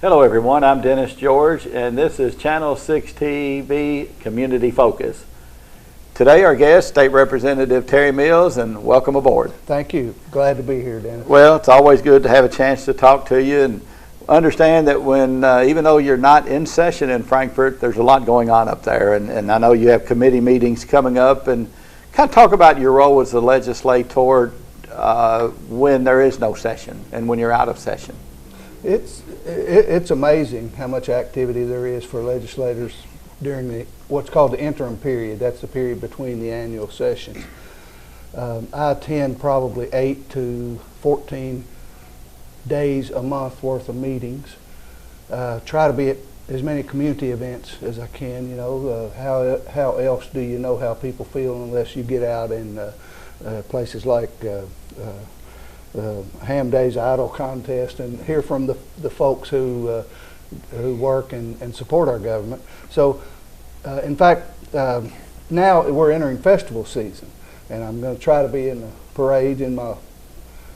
Hello everyone, I'm Dennis George and this is Channel 6 TV Community Focus. Today our guest, State Representative Terry Mills, and welcome aboard. Thank you. Glad to be here, Dennis. Well, it's always good to have a chance to talk to you and understand that when, even though you're not in session in Frankfort, there's a lot going on up there, and I know you have committee meetings coming up, and kind of talk about your role as a legislator when there is no session and when you're out of session. It's amazing how much activity there is for legislators during what's called the interim period. That's the period between the annual sessions. I attend probably 8 to 14 days a month worth of meetings. Try to be at as many community events as I can. You know, how else do you know how people feel unless you get out in places like Ham Days Idol Contest and hear from the folks who work and support our government. So, in fact, now we're entering festival season, and I'm going to try to be in the parade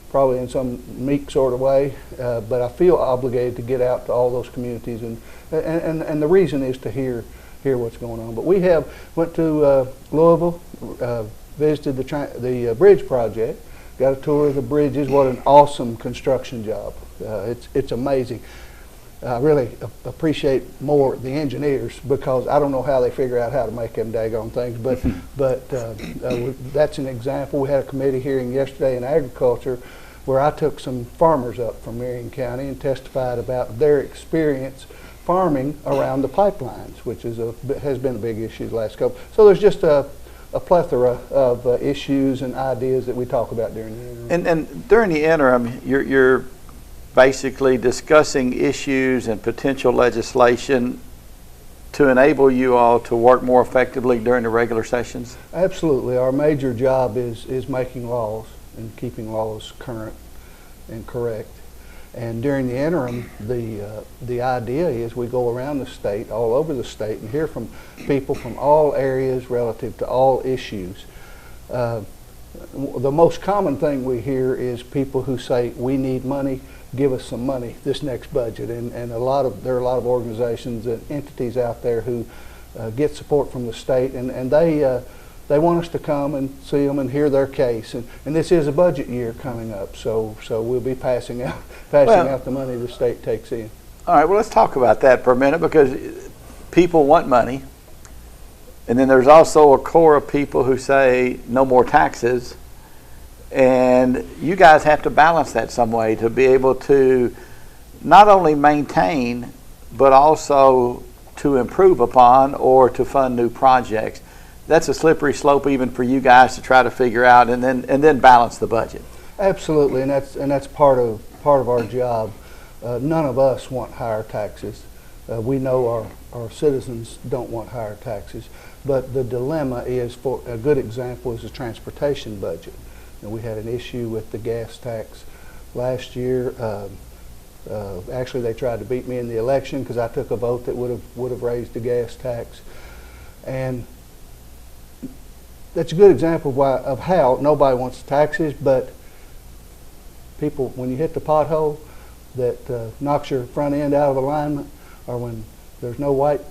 probably in some meek sort of way, but I feel obligated to get out to all those communities, and the reason is to hear what's going on. But we went to Louisville, visited the bridge project. Got a tour of the bridges. What an awesome construction job. It's amazing. I really appreciate more the engineers, because I don't know how they figure out how to make them daggone things, but that's an example. We had a committee hearing yesterday in agriculture where I took some farmers up from Marion County and testified about their experience farming around the pipelines, which has been a big issue the last couple. So there's just a plethora of issues and ideas that we talk about during the interim. And during the interim, you're basically discussing issues and potential legislation to enable you all to work more effectively during the regular sessions? Absolutely. Our major job is making laws and keeping laws current and correct. And during the interim, the idea is we go around the state, all over the state, and hear from people from all areas relative to all issues. The most common thing we hear is people who say, we need money, give us some money this next budget. And there are a lot of organizations and entities out there who get support from the state, and they want us to come and see them and hear their case. And this is a budget year coming up, so we'll be passing out the money the state takes in. All right, well, let's talk about that for a minute, because people want money. And then there's also a core of people who say no more taxes. And you guys have to balance that some way to be able to not only maintain, but also to improve upon or to fund new projects. That's a slippery slope even for you guys to try to figure out and then balance the budget. Absolutely, and that's part of our job. None of us want higher taxes. We know our citizens don't want higher taxes, but the dilemma is, for a good example is the transportation budget. And we had an issue with the gas tax last year. Actually, they tried to beat me in the election because I took a vote that would have raised the gas tax, and that's a good example of how nobody wants taxes, but people, when you hit the pothole that knocks your front end out of alignment, or when there's no white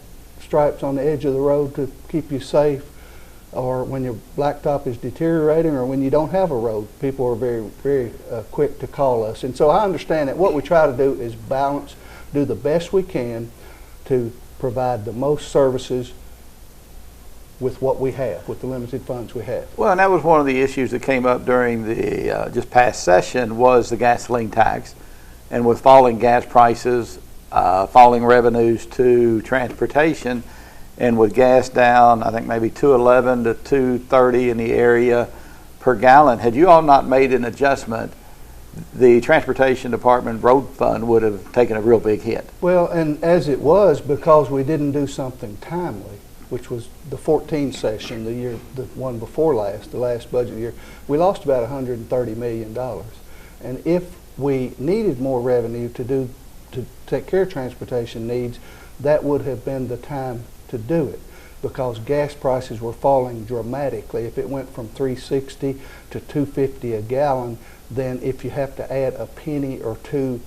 stripes on the edge of the road to keep you safe, or when your blacktop is deteriorating, or when you don't have a road, people are very, very quick to call us. And so I understand that what we try to do is balance, do the best we can to provide the most services with what we have, with the limited funds we have. Well, and that was one of the issues that came up during the just past session, was the gasoline tax. And with falling gas prices, falling revenues to transportation, and with gas down, I think maybe $2.11 to $2.30 in the area per gallon, had you all not made an adjustment, the Transportation Department road fund would have taken a real big hit. Well, and as it was, because we didn't do something timely, which was the 14 session, the one before last, the last budget year, we lost about $130 million. And if we needed more revenue to take care of transportation needs, that would have been the time to do it, because gas prices were falling dramatically. If it went from $3.60 to $2.50 a gallon, then if you have to add a penny or two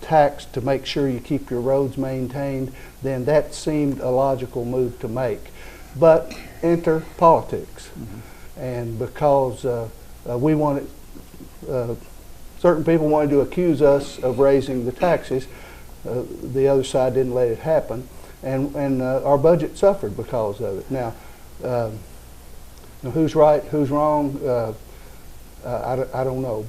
tax to make sure you keep your roads maintained, then that seemed a logical move to make. But enter politics. And because we wanted, certain people wanted to accuse us of raising the taxes, the other side didn't let it happen, and our budget suffered because of it. Now, who's right, who's wrong, I don't know,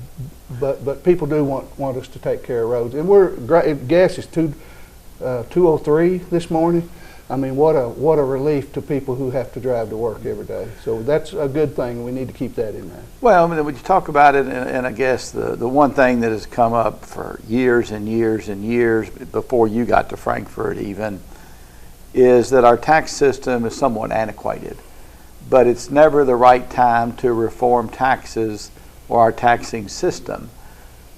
but people do want us to take care of roads, and gas is 203 this morning. I mean, what a relief to people who have to drive to work every day. So that's a good thing. We need to keep that in mind. Well, I mean, when you talk about it, and I guess the one thing that has come up for years and years and years before you got to Frankfurt even, is that our tax system is somewhat antiquated. But it's never the right time to reform taxes or our taxing system.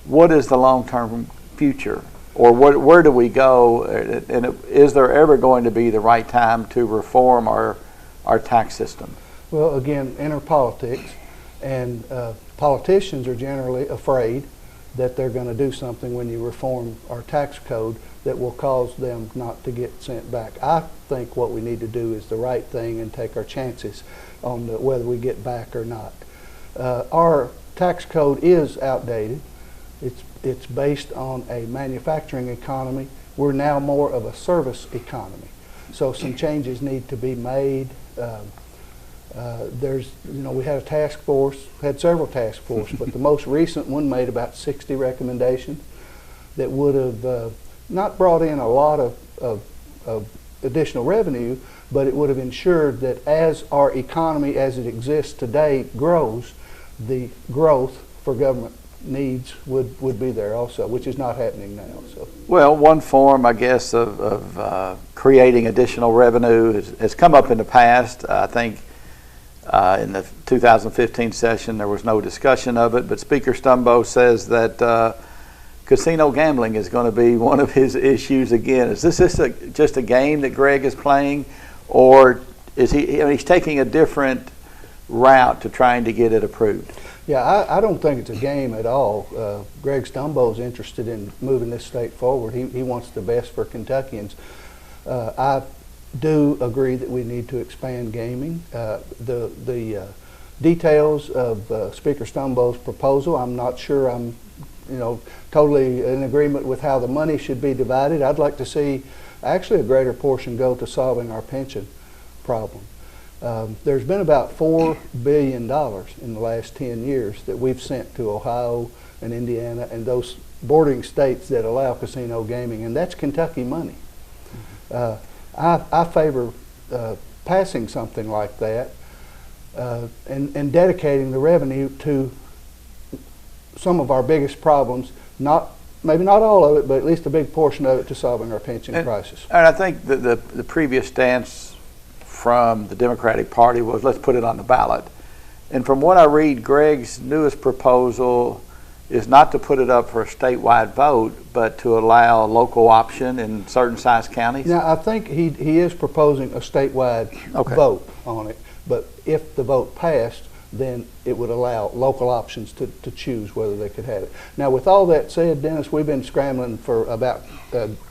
What is the long-term future? Or where do we go? And is there ever going to be the right time to reform our tax system? Well, again, enter politics, and politicians are generally afraid that they're going to do something when you reform our tax code that will cause them not to get sent back. I think what we need to do is the right thing and take our chances on whether we get back or not. Our tax code is outdated. It's based on a manufacturing economy. We're now more of a service economy. So some changes need to be made. We had a task force, had several task forces, but the most recent one made about 60 recommendations that would have not brought in a lot of additional revenue, but it would have ensured that as our economy as it exists today grows, the growth for government needs would be there also, which is not happening now. So. Well, one form, I guess, of creating additional revenue has come up in the past. I think in the 2015 session there was no discussion of it, but Speaker Stumbo says that casino gambling is going to be one of his issues again. Is this just a game that Greg is playing, or is he's taking a different route to trying to get it approved? Yeah, I don't think it's a game at all. Greg Stumbo's interested in moving this state forward. He wants the best for Kentuckians. I do agree that we need to expand gaming. The details of Speaker Stumbo's proposal, I'm not sure I'm totally in agreement with how the money should be divided. I'd like to see actually a greater portion go to solving our pension problem. There's been about $4 billion in the last 10 years that we've sent to Ohio and Indiana and those bordering states that allow casino gaming, and that's Kentucky money. I favor passing something like that and dedicating the revenue to some of our biggest problems, maybe not all of it, but at least a big portion of it to solving our pension crisis. And I think the previous stance from the Democratic Party was, let's put it on the ballot. And from what I read, Greg's newest proposal is not to put it up for a statewide vote, but to allow local option in certain size counties. Now, I think he is proposing a statewide vote on it, but if the vote passed, then it would allow local options to choose whether they could have it. Now, with all that said, Dennis, we've been scrambling for about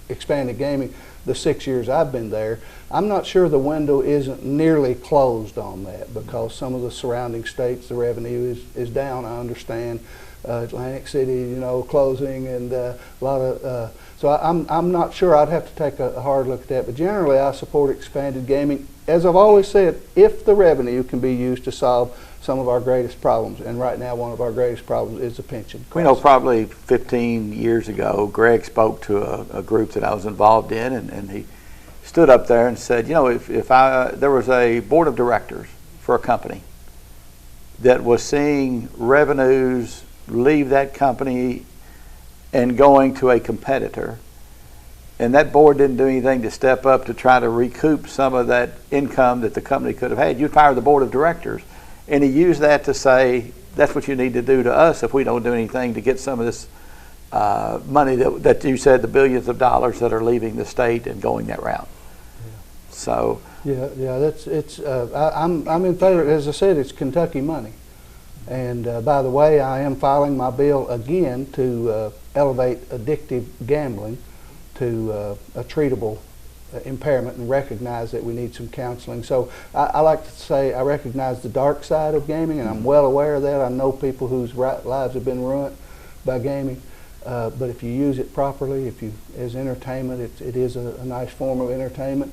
expanded gaming the 6 years I've been there. I'm not sure the window isn't nearly closed on that because some of the surrounding states, the revenue is down, I understand. Atlantic City, closing, and a lot of, so I'm not sure. I'd have to take a hard look at that, but generally I support expanded gaming. As I've always said, if the revenue can be used to solve some of our greatest problems, and right now one of our greatest problems is the pension crisis. We know probably 15 years ago, Greg spoke to a group that I was involved in, and he stood up there and said, if there was a board of directors for a company that was seeing revenues leave that company and going to a competitor, and that board didn't do anything to step up to try to recoup some of that income that the company could have had, you'd fire the board of directors. And he used that to say, that's what you need to do to us if we don't do anything to get some of this money that you said, the billions of dollars that are leaving the state and going that route. Yeah. So yeah, I'm in favor. As I said, it's Kentucky money. And by the way, I am filing my bill again to elevate addictive gambling to a treatable impairment and recognize that we need some counseling. So I like to say I recognize the dark side of gaming, and I'm well aware of that. I know people whose lives have been ruined by gaming. But if you use it properly, as entertainment, it is a nice form of entertainment.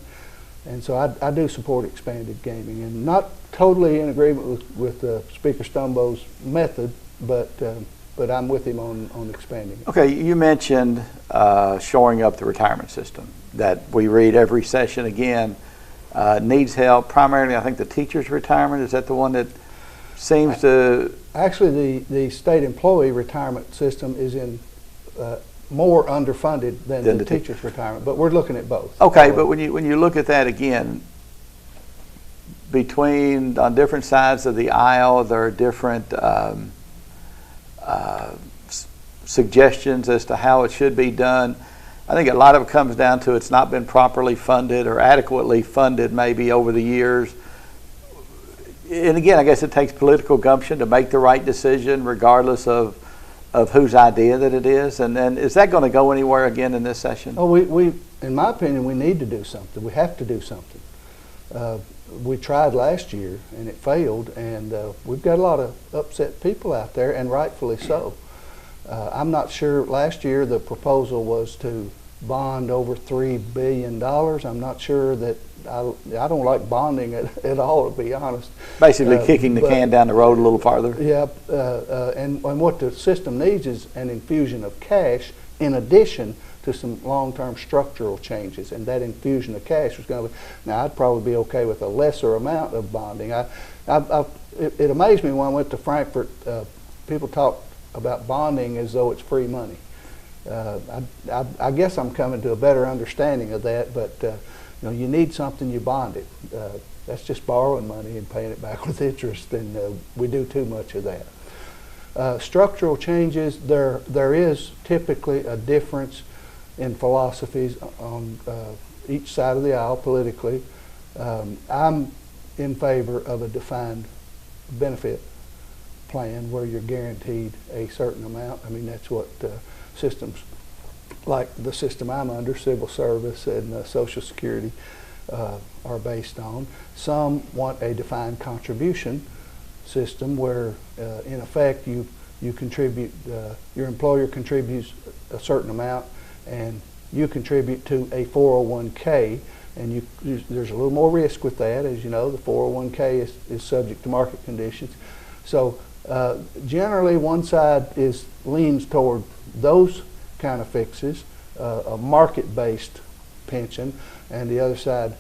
And so I do support expanded gaming, and not totally in agreement with Speaker Stumbo's method, but I'm with him on expanding it. Okay, you mentioned shoring up the retirement system that we read every session again. Needs help, primarily I think the teacher's retirement. Is that the one that seems to... Actually, the state employee retirement system is in more underfunded than the teacher's retirement, but we're looking at both. Okay, but when you look at that again, on different sides of the aisle, there are different suggestions as to how it should be done. I think a lot of it comes down to it's not been properly funded or adequately funded maybe over the years. And again, I guess it takes political gumption to make the right decision regardless of whose idea that it is. And then is that going to go anywhere again in this session? Oh, we in my opinion, we need to do something. We have to do something. We tried last year and it failed, and we've got a lot of upset people out there, and rightfully so. I'm not sure, last year the proposal was to bond over $3 billion. I'm not sure that, I don't like bonding at all, to be honest. Basically kicking the can down the road a little farther. Yeah, and what the system needs is an infusion of cash in addition to some long-term structural changes, and that infusion of cash was going to be, now I'd probably be okay with a lesser amount of bonding. It amazed me when I went to Frankfurt, people talk about bonding as though it's free money. I guess I'm coming to a better understanding of that, but you need something, you bond it. That's just borrowing money and paying it back with interest, and we do too much of that. Structural changes, there is typically a difference in philosophies on each side of the aisle politically. I'm in favor of a defined benefit plan where you're guaranteed a certain amount. I mean, that's what systems like the system I'm under, civil service and Social Security, are based on. Some want a defined contribution system where, in effect, you contribute, your employer contributes a certain amount, and you contribute to a 401k, and there's a little more risk with that. As you know, the 401k is subject to market conditions. So generally, one side leans toward those kind of fixes, a market-based pension, and the other side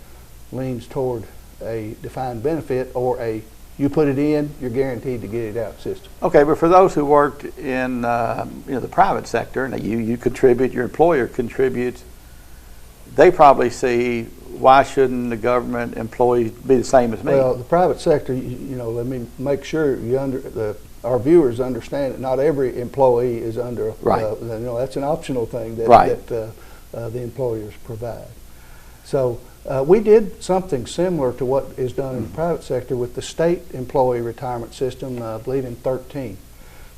leans toward a defined benefit or you put it in, you're guaranteed to get it out system. Okay, but for those who work in the private sector, and you contribute, your employer contributes, they probably see, why shouldn't the government employees be the same as me? Well, the private sector, let me make sure our viewers understand that not every employee is under. Right. That's an optional thing that, right. that the employers provide. So we did something similar to what is done in the private sector with the state employee retirement system, I believe in 2013,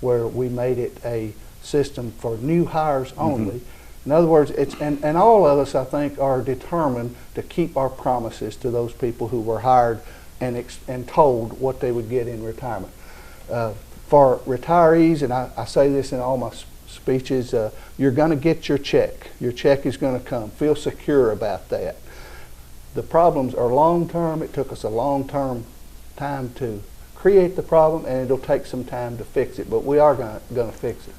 where we made it a system for new hires only. In other words, and all of us, I think, are determined to keep our promises to those people who were hired and told what they would get in retirement. For retirees, and I say this in all my speeches, you're going to get your check. Your check is going to come. Feel secure about that. The problems are long-term. It took us a long-term time to create the problem, and it'll take some time to fix it, but we are going to fix it.